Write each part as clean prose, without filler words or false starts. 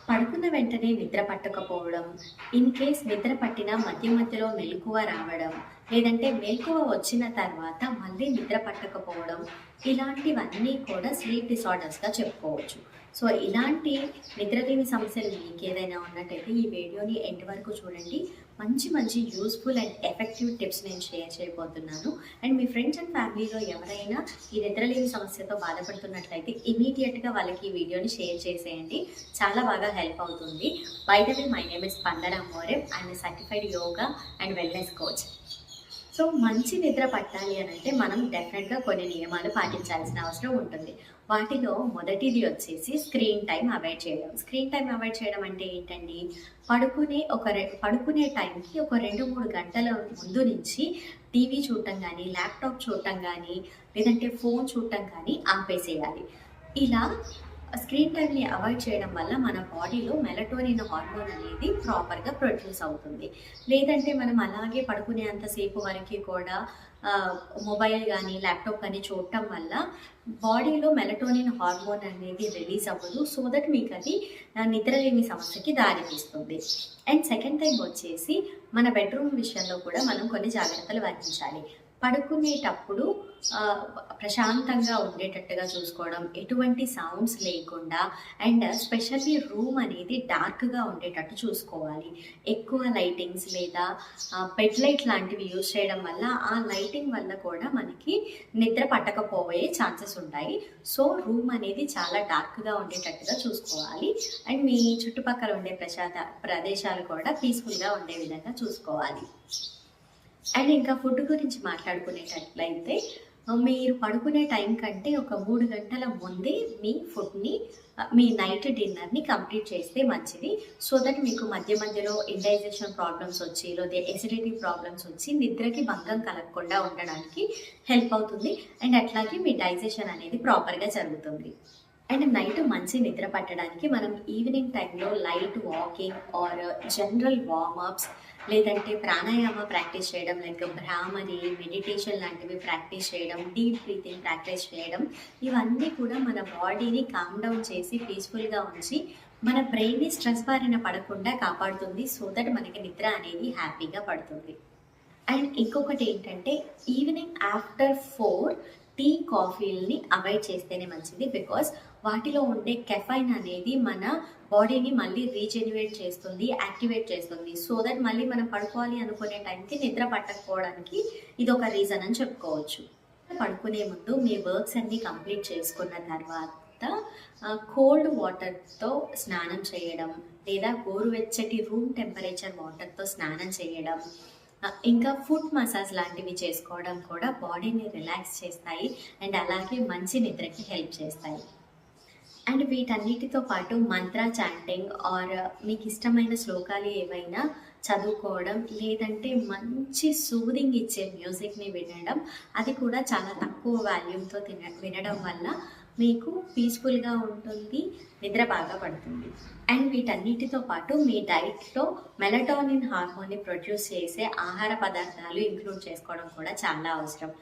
పడుకున్న వెంటనే నిద్ర పట్టకపోవడం, ఇన్ కేస్ నిద్ర పట్టినా మధ్య మధ్యలో మెలకువ రావడం, లేదంటే మెలకువ వచ్చిన తర్వాత మళ్ళీ నిద్ర పట్టకపోవడం, ఇలాంటివన్నీ కూడా స్లీప్ డిసార్డర్స్‌గా చెప్పుకోవచ్చు. సో, ఇలాంటి నిద్రలేమి సమస్యలు మీకేదైనా ఉన్నట్టయితే ఈ వీడియోని ఎండ్ వరకు చూడండి. మంచి మంచి యూజ్‌ఫుల్ అండ్ ఎఫెక్టివ్ టిప్స్ నేను షేర్ చేయబోతున్నాను. అండ్ మీ ఫ్రెండ్స్ అండ్ ఫ్యామిలీలో ఎవరైనా ఈ నిద్రలేమి సమస్యతో బాధపడుతున్నట్లయితే ఇమ్మీడియేట్‌గా వాళ్ళకి ఈ వీడియోని షేర్ చేసేయండి. చాలా బాగా హెల్ప్ అవుతుంది. By the way my name is Spandana More. I'm a certified yoga and wellness coach. So, మంచి నిద్ర పట్టాలి అనంటే మనం డెఫినెట్‌గా కొన్ని నియమాలు పాటించాల్సిన అవసరం ఉంటుంది. వాటిలో మొదటిది వచ్చేసి స్క్రీన్ టైమ్ అవాయిడ్ చేయడం. స్క్రీన్ టైమ్ అవాయిడ్ చేయడం అంటే ఏంటండి? పడుకునే టైంకి ఒక 2, 3 గంటల ముందు నుంచి టీవీ చూడటం గానీ, ల్యాప్‌టాప్ చూడటం గానీ, లేదంటే ఫోను చూడటం కానీ ఆపేసేయాలి. ఇలా స్క్రీన్ టైమ్‌ని అవాయిడ్ చేయడం వల్ల మన బాడీలో మెలటోనిన్ హార్మోన్ అనేది ప్రాపర్‌గా ప్రొడ్యూస్ అవుతుంది. లేదంటే మనం అలాగే పడుకునేంత సేపు వరకి కూడా మొబైల్ గానీ, ల్యాప్‌టాప్ కానీ చూడటం వల్ల బాడీలో మెలటోనిన్ హార్మోన్ అనేది రిలీజ్ అవ్వదు. సో దట్ మీకది నిద్రలేమి సమస్యకి దారితీస్తుంది. అండ్ సెకండ్ థింగ్ వచ్చేసి మన బెడ్‌రూమ్ విషయంలో కూడా మనం కొన్ని జాగ్రత్తలు వహించాలి. పడుకునేటప్పుడు ప్రశాంతంగా ఉండేటట్టుగా చూసుకోవడం, ఎటువంటి సౌండ్స్ లేకుండా అండ్ స్పెషల్లీ రూమ్ అనేది డార్క్‌గా ఉండేటట్టు చూసుకోవాలి. ఎక్కువ లైటింగ్స్ లేదా బెడ్ లైట్ లాంటివి యూజ్ చేయడం వల్ల ఆ లైటింగ్ వల్ల కూడా మనకి నిద్ర పట్టకపోయే ఛాన్సెస్ ఉంటాయి. సో, రూమ్ అనేది చాలా డార్క్‌గా ఉండేటట్టుగా చూసుకోవాలి. అండ్ మీ చుట్టుపక్కల ఉండే ప్రదేశాలు కూడా పీస్‌ఫుల్‌గా ఉండే విధంగా చూసుకోవాలి. అండ్ ఇంకా ఫుడ్ గురించి మాట్లాడుకునేటట్లయితే మీరు పడుకునే టైం కంటే ఒక 3 గంటల ముందే మీ ఫుడ్‌ని మీ నైట్ డిన్నర్‌ని కంప్లీట్ చేస్తే మంచిది. సో దట్ మీకు మధ్య మధ్యలో ఇండైజెషన్ ప్రాబ్లమ్స్ వచ్చి, లేదా ఎసిడిటీ ప్రాబ్లమ్స్ వచ్చి నిద్రకి భంగం కలగకుండా ఉండడానికి హెల్ప్ అవుతుంది. అండ్ అట్లాగే మీ డైజెషన్ అనేది ప్రాపర్‌గా జరుగుతుంది. అండ్ నైట్ మంచి నిద్ర పట్టడానికి మనం ఈవినింగ్ టైంలో light walking or general warm-ups లేదంటే ప్రాణాయామ ప్రాక్టీస్ చేయడం, లైక్ భ్రామరి, మెడిటేషన్ లాంటివి ప్రాక్టీస్ చేయడం, డీప్ బ్రీతింగ్ ప్రాక్టీస్ చేయడం, ఇవన్నీ కూడా మన బాడీని కామ్ డౌన్ చేసి పీస్ఫుల్గా ఉంచి మన బ్రెయిన్ని స్ట్రెస్ బారిన పడకుండా కాపాడుతుంది. సో దట్ మనకి నిద్ర అనేది హ్యాపీగా పడుతుంది. అండ్ ఇంకొకటి ఏంటంటే ఈవినింగ్ ఆఫ్టర్ 4 టీ, కాఫీలని అవాయిడ్ చేస్తేనే మంచిది. బికాస్ వాటిలో ఉండే కెఫైన్ అనేది మన బాడీని మళ్ళీ రీజెన్యువేట్ చేస్తుంది, యాక్టివేట్ చేస్తుంది. సో దట్ మళ్ళీ మనం పడుకోవాలి అనుకునే టైంకి నిద్ర పట్టకపోవడానికి ఇదొక రీజన్ అని చెప్పుకోవచ్చు. పడుకునే ముందు మీ వర్క్స్ అన్నీ కంప్లీట్ చేసుకున్న తర్వాత కోల్డ్ వాటర్‌తో స్నానం చేయడం, లేదా గోరువెచ్చటి రూమ్ టెంపరేచర్ వాటర్‌తో స్నానం చేయడం, ఇంకా ఫుట్ మసాజ్ లాంటివి చేసుకోవడం కూడా బాడీని రిలాక్స్ చేస్తాయి. అండ్ అలాగే మంచి నిద్రకి హెల్ప్ చేస్తాయి. అండ్ వీటన్నిటితో పాటు మంత్ర చాంటింగ్ ఆర్ మీకు ఇష్టమైన శ్లోకాలు ఏవైనా చదువుకోవడం, లేదంటే మంచి సూదింగ్ ఇచ్చే మ్యూజిక్‌ని వినడం, అది కూడా చాలా తక్కువ వాల్యూమ్‌తో వినడం వల్ల మీకు పీస్‌ఫుల్‌గా ఉంటుంది, నిద్ర బాగా పడుతుంది. అండ్ వీటన్నిటితో పాటు మీ డైట్‌లో మెలటోనిన్ హార్మోన్‌ని ప్రొడ్యూస్ చేసే ఆహార పదార్థాలు ఇంక్లూడ్ చేసుకోవడం కూడా చాలా అవసరం.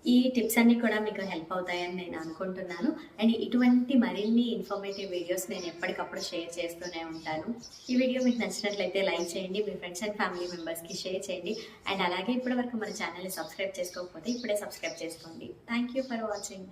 ఈ టిప్స్ అన్నీ కూడా మీకు హెల్ప్ అవుతాయని నేను అనుకుంటున్నాను. అండ్ ఇటువంటి మరిన్ని ఇన్ఫర్మేటివ్ వీడియోస్ నేను ఎప్పటికప్పుడు షేర్ చేస్తూనే ఉంటాను. ఈ వీడియో మీకు నచ్చినట్లయితే లైక్ చేయండి, మీ ఫ్రెండ్స్ అండ్ ఫ్యామిలీ మెంబర్స్‌కి షేర్ చేయండి. అండ్ అలాగే ఇప్పటివరకు మన ఛానల్‌ని సబ్స్క్రైబ్ చేసుకోకపోతే ఇప్పుడే సబ్స్క్రైబ్ చేసుకోండి. Thank you for watching.